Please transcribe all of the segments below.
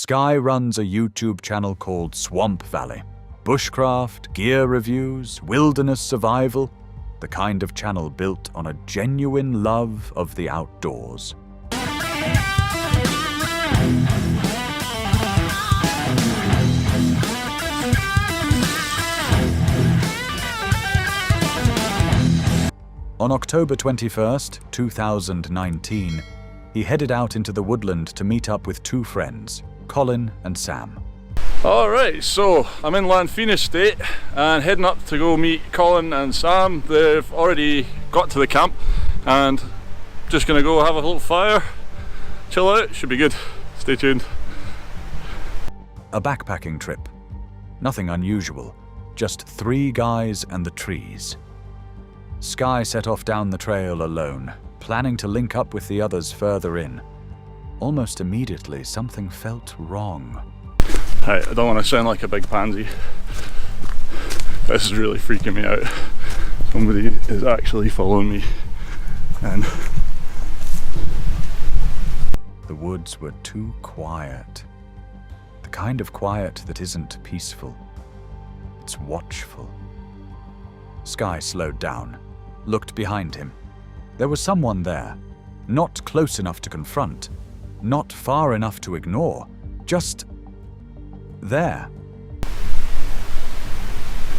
Sky runs a YouTube channel called Swamp Valley. Bushcraft, gear reviews, wilderness survival, the kind of channel built on a genuine love of the outdoors. On October 21st, 2019, he headed out into the woodland to meet up with two friends, Colin and Sam. Alright, so I'm in Lanfine Estate and heading up to go meet Colin and Sam. They've already got to the camp and just gonna go have a little fire, chill out, should be good. Stay tuned. A backpacking trip. Nothing unusual, just three guys and the trees. Sky set off down the trail alone, planning to link up with the others further in. Almost immediately, something felt wrong. Right, I don't want to sound like a big pansy. This is really freaking me out. Somebody is actually following me. And the woods were too quiet. The kind of quiet that isn't peaceful. It's watchful. Sky slowed down, looked behind him. There was someone there, not close enough to confront, not far enough to ignore, just there.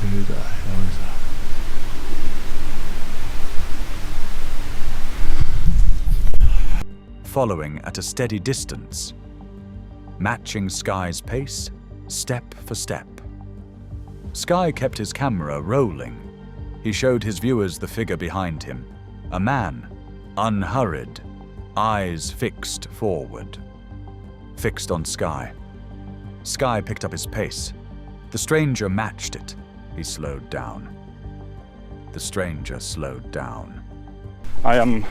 Who the hell is that? Following at a steady distance, matching Sky's pace, step for step. Sky kept his camera rolling. He showed his viewers the figure behind him, a man, unhurried, eyes fixed forward, fixed on Sky. Sky picked up his pace. The stranger matched it. He slowed down. The stranger slowed down. I'm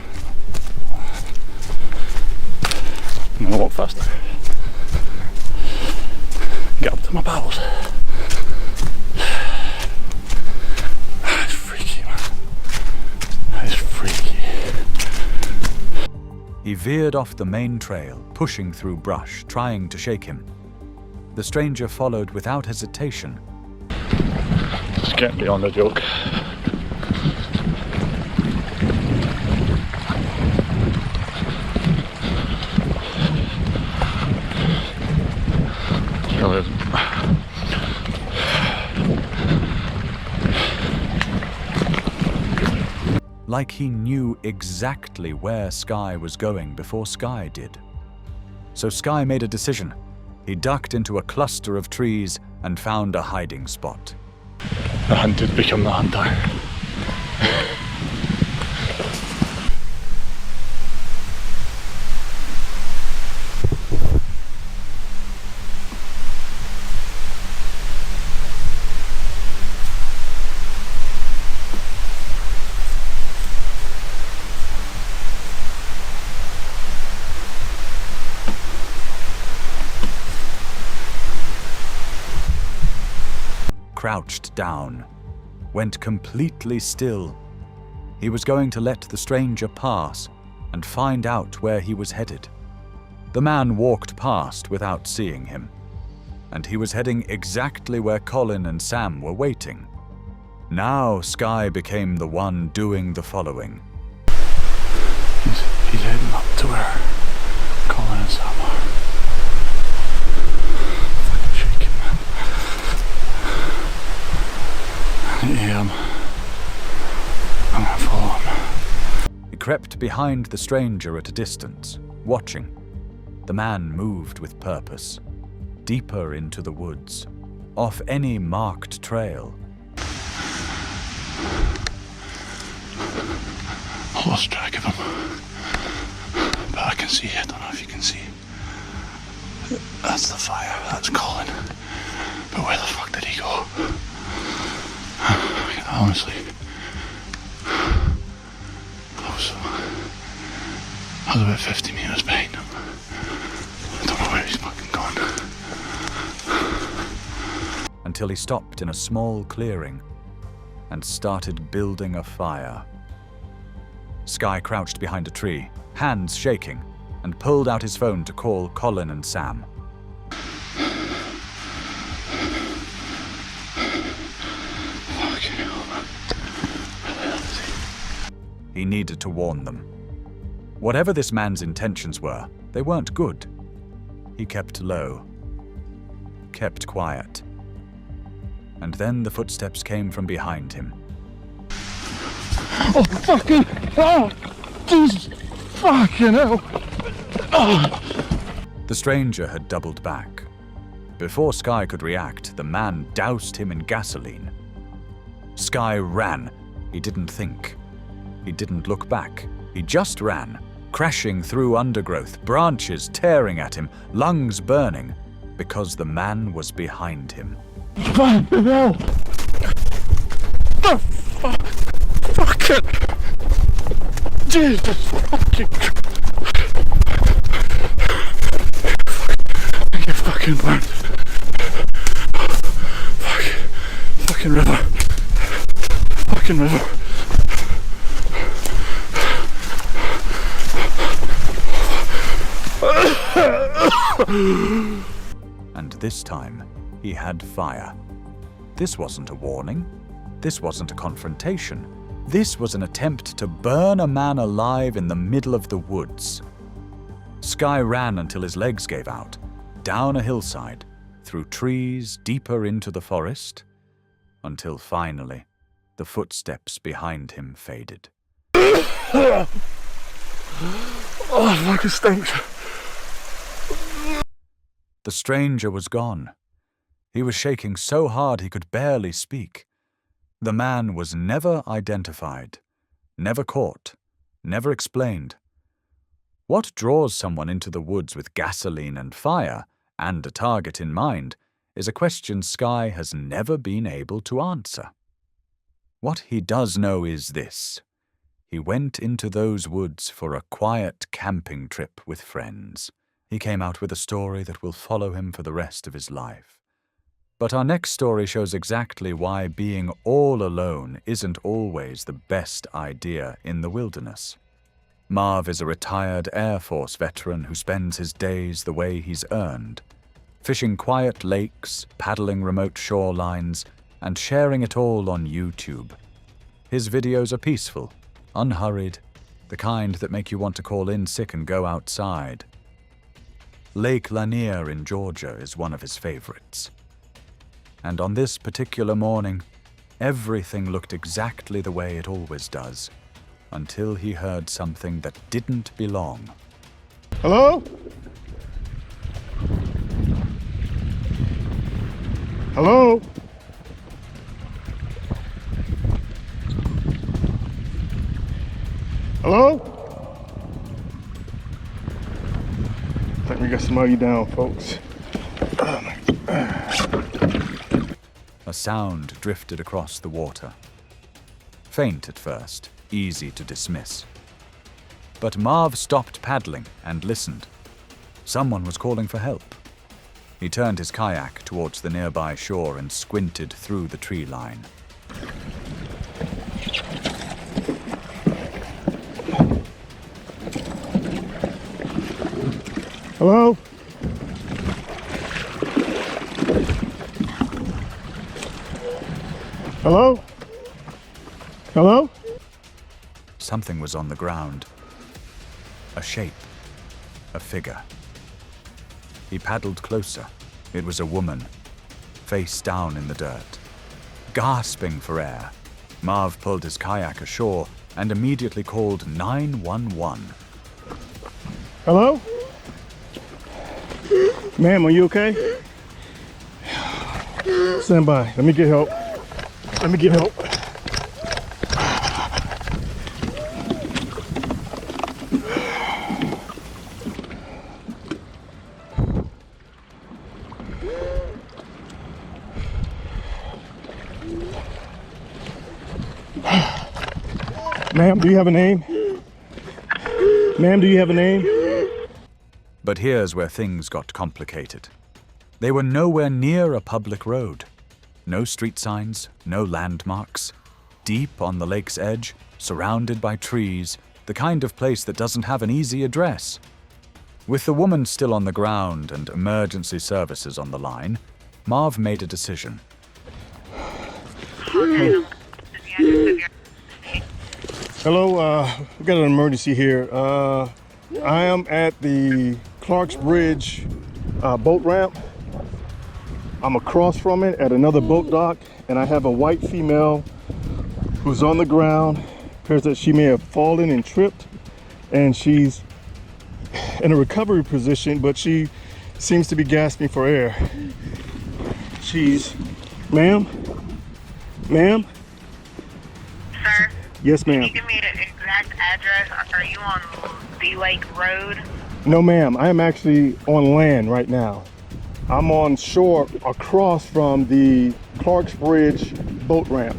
gonna walk faster. Get up to my pals. It's freaky, man. It's freaky. He veered off the main trail, pushing through brush, trying to shake him. The stranger followed without hesitation. It's getting beyond a joke. Really isn't. Like he knew exactly where Sky was going before Sky did. So Sky made a decision. He ducked into a cluster of trees and found a hiding spot. The hunted become the hunter. Crouched down, went completely still. He was going to let the stranger pass and find out where he was headed. The man walked past without seeing him, and he was heading exactly where Colin and Sam were waiting. Now Sky became the one doing the following. He's heading up to where Colin and Sam are. Yeah, I'm gonna follow him. He crept behind the stranger at a distance, watching. The man moved with purpose, deeper into the woods, off any marked trail. I lost track of him, but I can see. I don't know if you can see. That's the fire. That's Colin. But where the fuck did he go? Honestly, I was about 50 meters behind him. I don't know where he's fucking gone. Until he stopped in a small clearing and started building a fire. Sky crouched behind a tree, hands shaking, and pulled out his phone to call Colin and Sam. He needed to warn them. Whatever this man's intentions were, they weren't good. He kept low, kept quiet. And then the footsteps came from behind him. Oh, fucking hell! Jesus! Fucking hell! Oh. The stranger had doubled back. Before Skye could react, the man doused him in gasoline. Skye ran. He didn't think. He didn't look back. He just ran, crashing through undergrowth, branches tearing at him, lungs burning, because the man was behind him. Fucking hell! The fuck! Fucking! Jesus fucking! I get fucking burned. Fucking river. Fucking river. And this time, he had fire. This wasn't a warning. This wasn't a confrontation. This was an attempt to burn a man alive in the middle of the woods. Skye ran until his legs gave out, down a hillside, through trees deeper into the forest, until finally the footsteps behind him faded. Oh, it fucking stinks. The stranger was gone. He was shaking so hard he could barely speak. The man was never identified, never caught, never explained. What draws someone into the woods with gasoline and fire, and a target in mind, is a question Skye has never been able to answer. What he does know is this: he went into those woods for a quiet camping trip with friends. He came out with a story that will follow him for the rest of his life. But our next story shows exactly why being all alone isn't always the best idea in the wilderness. Marv is a retired Air Force veteran who spends his days the way he's earned, fishing quiet lakes, paddling remote shorelines, and sharing it all on YouTube. His videos are peaceful, unhurried, the kind that make you want to call in sick and go outside. Lake Lanier in Georgia is one of his favorites. And on this particular morning, everything looked exactly the way it always does, until he heard something that didn't belong. Hello? Hello? Hello? I think we got somebody down, folks. A sound drifted across the water. Faint at first, easy to dismiss. But Marv stopped paddling and listened. Someone was calling for help. He turned his kayak towards the nearby shore and squinted through the tree line. Hello? Hello? Hello? Something was on the ground. A shape. A figure. He paddled closer. It was a woman, face down in the dirt. Gasping for air, Marv pulled his kayak ashore and immediately called 911. Hello? Ma'am, are you okay? Stand by. Let me get help. Let me get help. Ma'am, do you have a name? Ma'am, do you have a name? But here's where things got complicated. They were nowhere near a public road. No street signs, no landmarks. Deep on the lake's edge, surrounded by trees, the kind of place that doesn't have an easy address. With the woman still on the ground and emergency services on the line, Marv made a decision. Hello, we got an emergency here. I am at the Clark's Bridge boat ramp. I'm across from it at another boat dock, and I have a white female who's on the ground. Appears that she may have fallen and tripped, and she's in a recovery position, but she seems to be gasping for air. Ma'am? Sir? Yes, Can ma'am. you give me an exact address? Are you on the Lake Road? No, ma'am. I am actually on land right now. I'm on shore across from the Clark's Bridge boat ramp.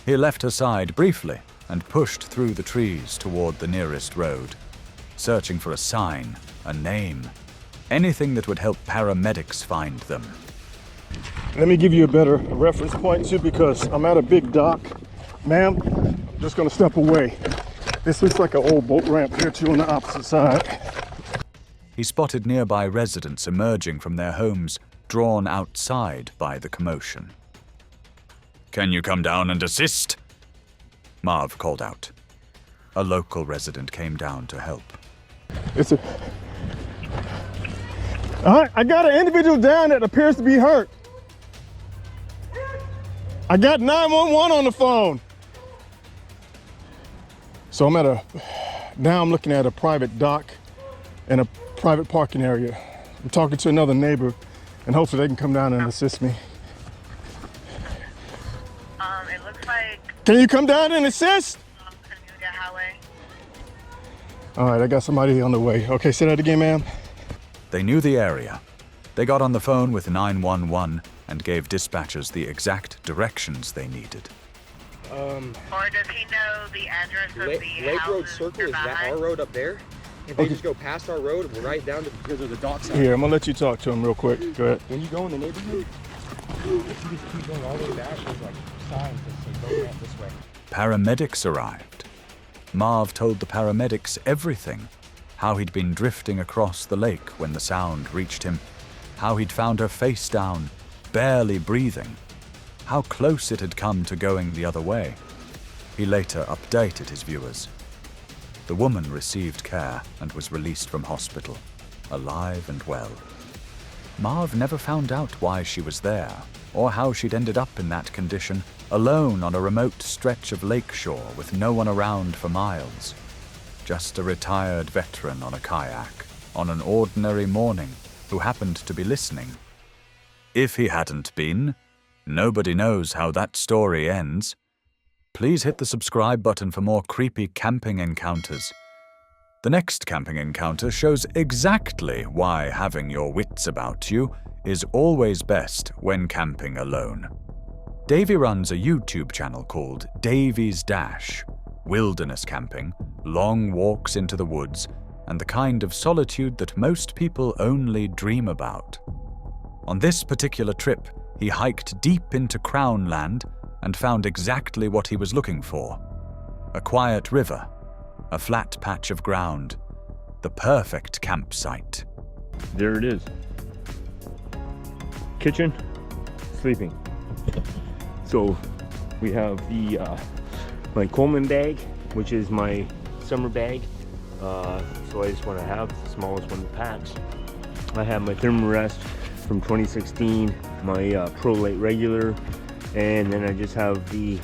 He left her side briefly and pushed through the trees toward the nearest road, searching for a sign, a name, anything that would help paramedics find them. Let me give you a better reference point too, because I'm at a big dock. Ma'am, I'm just gonna step away. This looks like an old boat ramp here too on the opposite side. He spotted nearby residents emerging from their homes, drawn outside by the commotion. "Can you come down and assist?" Marv called out. A local resident came down to help. I got an individual down that appears to be hurt. I got 911 on the phone. So now I'm looking at a private dock and a private parking area. I'm talking to another neighbor, and hopefully they can come down and assist me. It looks like Can you come down and assist? Cornelia Highway. All right, I got somebody on the way. Okay, say that again, ma'am. They knew the area. They got on the phone with 911 and gave dispatchers the exact directions they needed. Or does he know the address of the Lake Road houses Circle, is that nearby? our road up there? If they just go past our road, we're right down to because of the dock side. Here, I'm gonna let you talk to him real quick. Go ahead. When you go in the neighborhood, if you just keep going all the way back, there's like signs that say go right this way. Paramedics arrived. Marv told the paramedics everything. How he'd been drifting across the lake when the sound reached him. How he'd found her face down, barely breathing. How close it had come to going the other way. He later updated his viewers. The woman received care and was released from hospital, alive and well. Marv never found out why she was there, or how she'd ended up in that condition, alone on a remote stretch of lakeshore with no one around for miles. Just a retired veteran on a kayak, on an ordinary morning, who happened to be listening. If he hadn't been, nobody knows how that story ends. Please hit the subscribe button for more creepy camping encounters. The next camping encounter shows exactly why having your wits about you is always best when camping alone. Davey runs a YouTube channel called Davey's Dash. Wilderness camping, long walks into the woods, and the kind of solitude that most people only dream about. On this particular trip, he hiked deep into Crown Land and found exactly what he was looking for. A quiet river, a flat patch of ground, the perfect campsite. There it is. Kitchen, sleeping. So we have the my Coleman bag, which is my summer bag. So I just want to have the smallest one that packs. I have my Thermarest from 2016, my ProLite regular, and then I just have the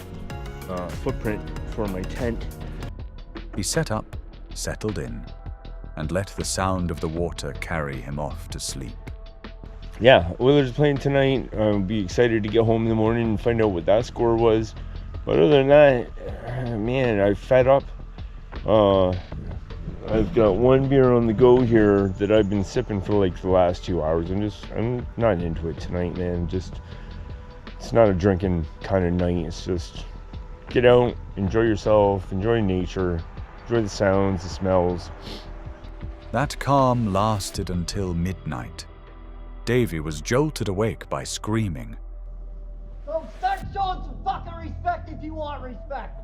footprint for my tent. He set up, settled in, and let the sound of the water carry him off to sleep. Yeah, Oilers playing tonight. I'll be excited to get home in the morning and find out what that score was. But other than that, man, I'm fed up. I've got one beer on the go here that I've been sipping for like the last 2 hours. I'm not into it tonight, man. It's not a drinking kind of night. It's just get out, enjoy yourself, enjoy nature, enjoy the sounds, the smells. That calm lasted until midnight. Davey was jolted awake by screaming. So start showing some fucking respect if you want respect.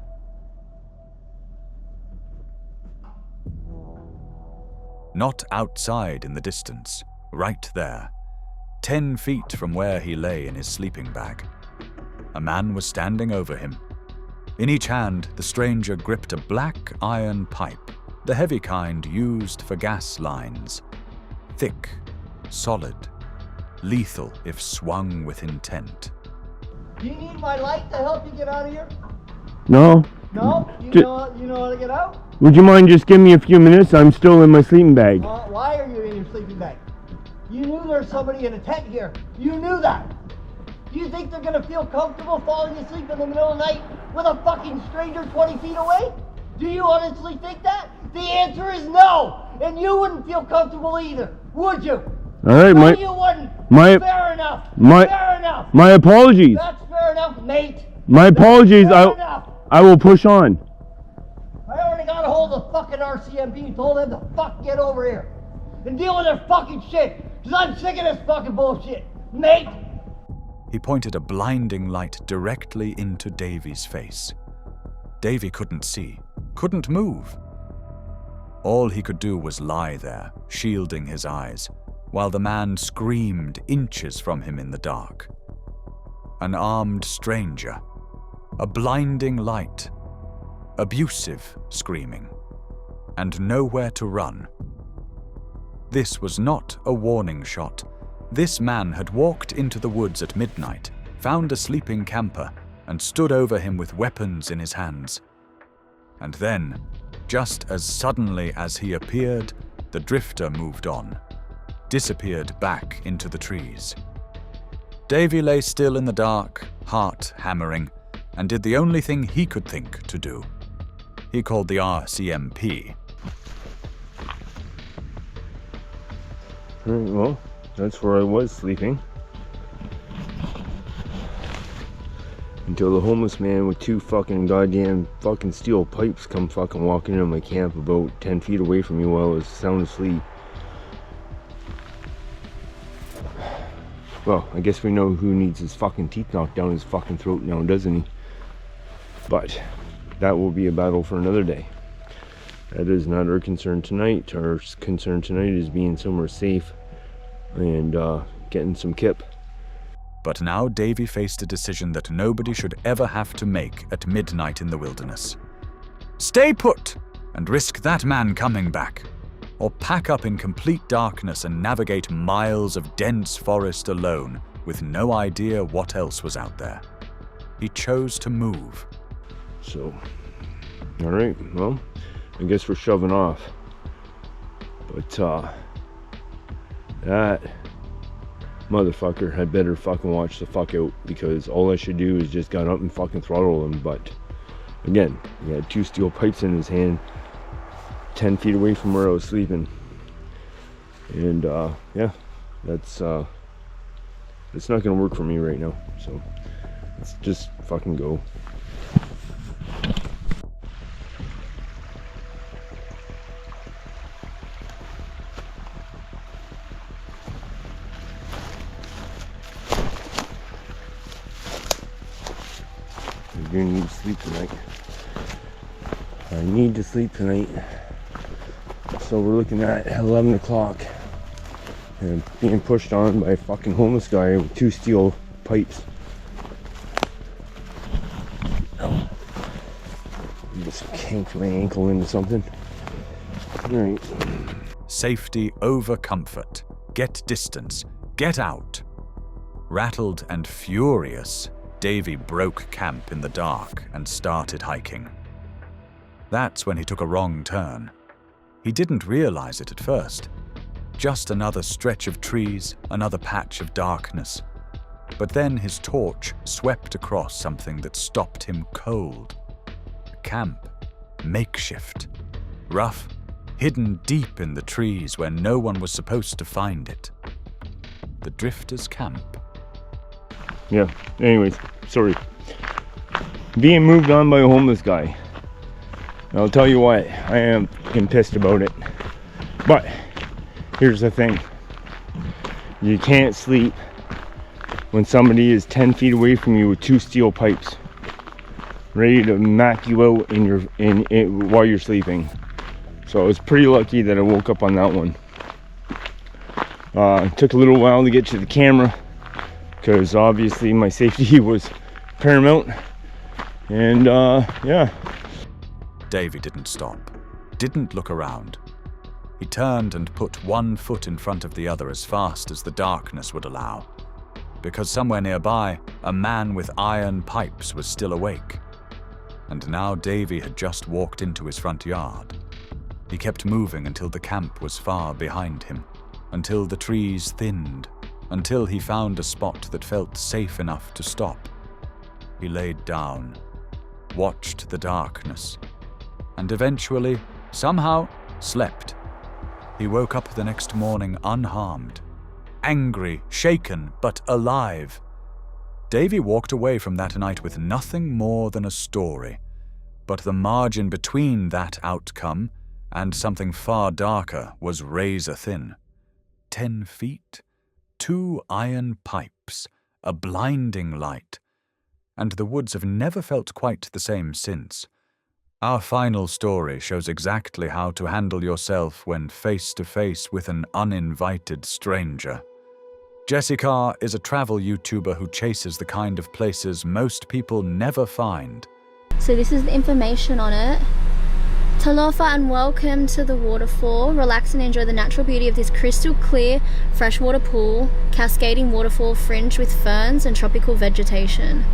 Not outside in the distance, right there, 10 feet from where he lay in his sleeping bag. A man was standing over him. In each hand, the stranger gripped a black iron pipe, the heavy kind used for gas lines. Thick, solid, lethal if swung with intent. Do you need my light to help you get out of here? No. No? You know how to get out? Would you mind just giving me a few minutes? I'm still in my sleeping bag. Why are you in your sleeping bag? You knew there's somebody in a tent here. You knew that. Do you think they're gonna feel comfortable falling asleep in the middle of the night with a fucking stranger 20 feet away? Do you honestly think that? The answer is no! And you wouldn't feel comfortable either, would you? Alright, no, you wouldn't. Fair enough. Fair enough. My apologies. That's fair enough, mate. My apologies. I will push on. I already got a hold of fucking RCMP and told them to fuck get over here and deal with their fucking shit, because I'm sick of this fucking bullshit, mate. He pointed a blinding light directly into Davy's face. Davy couldn't see, couldn't move. All he could do was lie there, shielding his eyes, while the man screamed inches from him in the dark. An armed stranger, a blinding light, abusive screaming, and nowhere to run. This was not a warning shot. This man had walked into the woods at midnight, found a sleeping camper, and stood over him with weapons in his hands. And then, just as suddenly as he appeared, the drifter moved on, disappeared back into the trees. Davy lay still in the dark, heart hammering, and did the only thing he could think to do. He called the RCMP. Well, that's where I was sleeping. Until the homeless man with 2 fucking goddamn fucking steel pipes come fucking walking into my camp about 10 feet away from me while I was sound asleep. Well, I guess we know who needs his fucking teeth knocked down his fucking throat now, doesn't he? But that will be a battle for another day. That is not our concern tonight. Our concern tonight is being somewhere safe and getting some kip. But now Davy faced a decision that nobody should ever have to make at midnight in the wilderness. Stay put and risk that man coming back, or pack up in complete darkness and navigate miles of dense forest alone with no idea what else was out there. He chose to move. So, alright, well, I guess we're shoving off. But, that motherfucker had better fucking watch the fuck out, because all I should do is just got up and fucking throttle him. But, again, he had 2 steel pipes in his hand, 10 feet away from where I was sleeping. And, yeah, that's not gonna work for me right now. So, let's just fucking go. I do need to sleep tonight. I need to sleep tonight. So we're looking at 11 o'clock and being pushed on by a fucking homeless guy with 2 steel pipes. Oh. Just kinked my ankle into something. Alright. Safety over comfort. Get distance. Get out. Rattled and furious, Davy broke camp in the dark and started hiking. That's when he took a wrong turn. He didn't realize it at first. Just another stretch of trees, another patch of darkness. But then his torch swept across something that stopped him cold. A camp. Makeshift. Rough. Hidden deep in the trees where no one was supposed to find it. The drifter's camp. Yeah, anyways, sorry. Being moved on by a homeless guy. I'll tell you what, I am fucking pissed about it. But, here's the thing. You can't sleep when somebody is 10 feet away from you with 2 steel pipes, ready to knock you out while you're sleeping. So I was pretty lucky that I woke up on that one. It took a little while to get to the camera, because obviously my safety was paramount, And yeah. Davy didn't stop, didn't look around. He turned and put one foot in front of the other as fast as the darkness would allow, because somewhere nearby, a man with iron pipes was still awake. And now Davy had just walked into his front yard. He kept moving until the camp was far behind him, until the trees thinned, until he found a spot that felt safe enough to stop. He laid down, watched the darkness, and eventually, somehow, slept. He woke up the next morning unharmed, angry, shaken, but alive. Davy walked away from that night with nothing more than a story, but the margin between that outcome and something far darker was razor thin. 10 feet, 2 iron pipes, a blinding light, and the woods have never felt quite the same since. Our final story shows exactly how to handle yourself when face to face with an uninvited stranger. Jessie Carr is a travel YouTuber who chases the kind of places most people never find. So this is the information on it. Talofa and welcome to the waterfall. Relax and enjoy the natural beauty of this crystal clear freshwater pool, cascading waterfall fringed with ferns and tropical vegetation.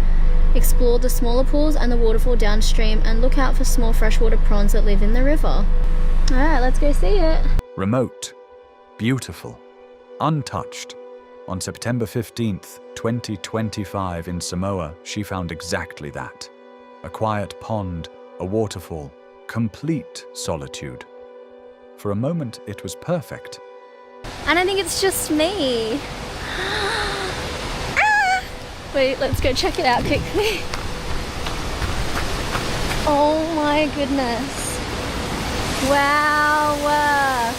Explore the smaller pools and the waterfall downstream and look out for small freshwater prawns that live in the river. Alright, let's go see it. Remote, beautiful, untouched. On September 15th, 2025 in Samoa, she found exactly that. A quiet pond, a waterfall, complete solitude. For a moment, it was perfect. I don't think it's just me. Wait, let's go check it out quickly. Oh my goodness. Wow.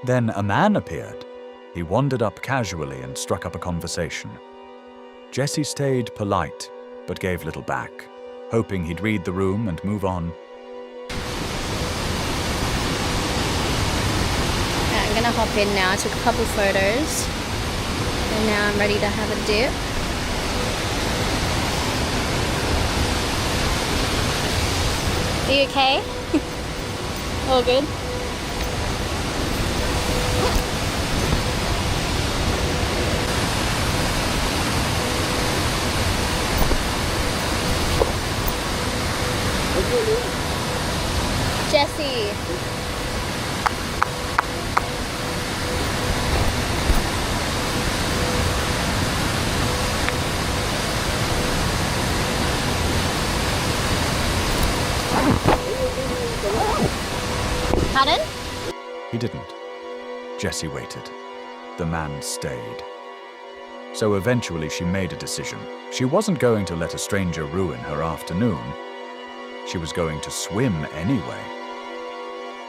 Then a man appeared. He wandered up casually and struck up a conversation. Jessie stayed polite, but gave little back, hoping he'd read the room and move on. I'm gonna hop in now. I took a couple photos and now I'm ready to have a dip. Are you okay? All good? Jessie. Pardon? He didn't. Jessie waited. The man stayed. So eventually she made a decision. She wasn't going to let a stranger ruin her afternoon. She was going to swim anyway.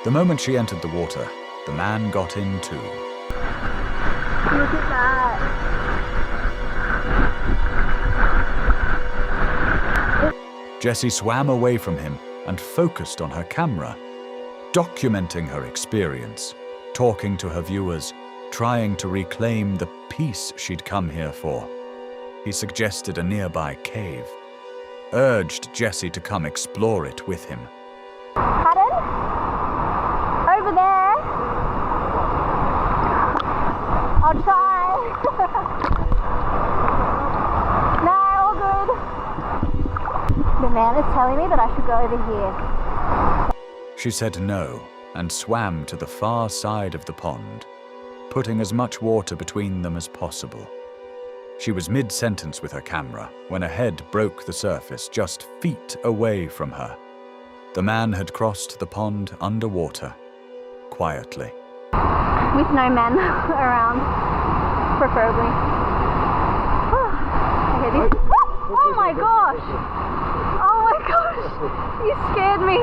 The moment she entered the water, the man got in too. Look at that. Jessie swam away from him and focused on her camera, documenting her experience, talking to her viewers, trying to reclaim the peace she'd come here for. He suggested a nearby cave, urged Jessie to come explore it with him. Pardon? Over there? I'll try. No, all good. The man is telling me that I should go over here. She said no and swam to the far side of the pond, putting as much water between them as possible. She was mid-sentence with her camera when a head broke the surface just feet away from her. The man had crossed the pond underwater, quietly. With no men around, preferably. Okay, this... Oh my gosh! Oh my gosh! You scared me!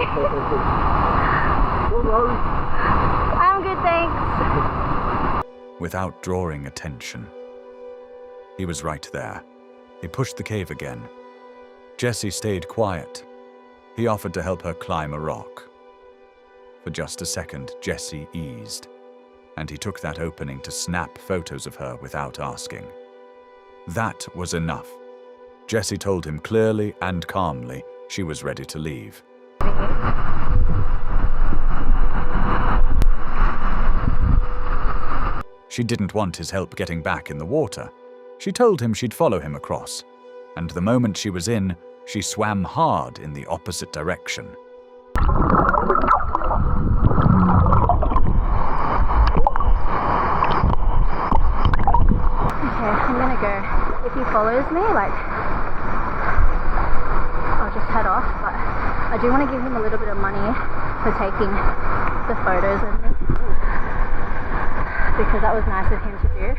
I'm good, thanks. Without drawing attention. He was right there. He pushed the cave again. Jessie stayed quiet. He offered to help her climb a rock. For just a second, Jessie eased. and he took that opening to snap photos of her without asking. That was enough. Jessie told him clearly and calmly she was ready to leave. She didn't want his help getting back in the water. She told him she'd follow him across, and the moment she was in, she swam hard in the opposite direction. Okay, I'm gonna go. If he follows me, I'll just head off, but I do want to give him a little bit of money for taking the photos of me, because that was nice of him to do.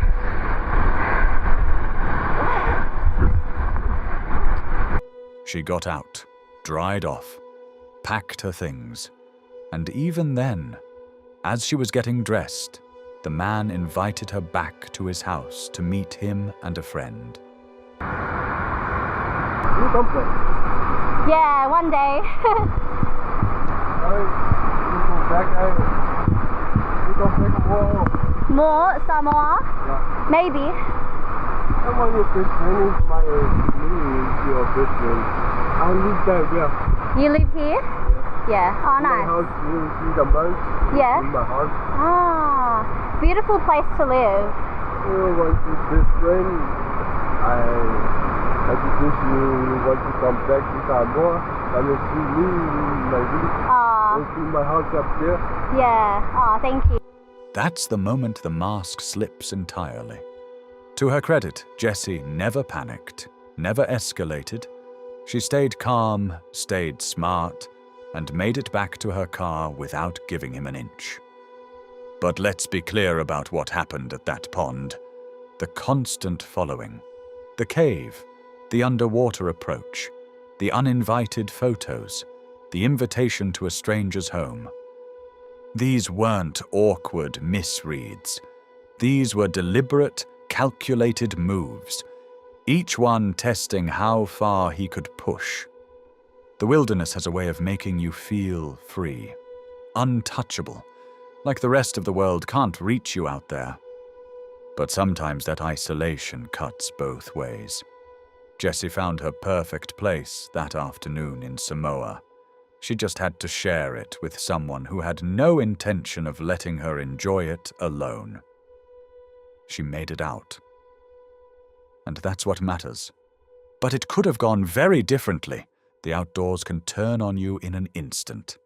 She got out, dried off, packed her things, and even then, as she was getting dressed, the man invited her back to his house to meet him and a friend. You don't play. Yeah, one day. More Samoa? Yeah. Maybe. Come on, your best friend is my your best friend. I live there, yeah. You live here? Yeah. Oh, My nice. house, you see the birds Yeah. in my house. Ah, beautiful place to live. Oh, once your best friend, I suggest you want to come back to Samoa. Come and see me in my village. Ah, Go see my house up there. yeah. Ah, thank you. That's the moment the mask slips entirely. To her credit, Jessie never panicked, never escalated. She stayed calm, stayed smart, and made it back to her car without giving him an inch. But let's be clear about what happened at that pond. The constant following, the cave, the underwater approach, the uninvited photos, the invitation to a stranger's home. These weren't awkward misreads. These were deliberate, calculated moves, each one testing how far he could push. The wilderness has a way of making you feel free, untouchable, like the rest of the world can't reach you out there. But sometimes that isolation cuts both ways. Jessie found her perfect place that afternoon in Samoa. She just had to share it with someone who had no intention of letting her enjoy it alone. She made it out. And that's what matters. But it could have gone very differently. The outdoors can turn on you in an instant.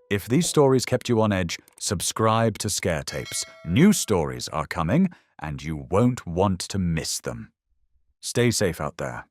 If these stories kept you on edge, subscribe to Scare Tapes. New stories are coming, and you won't want to miss them. Stay safe out there.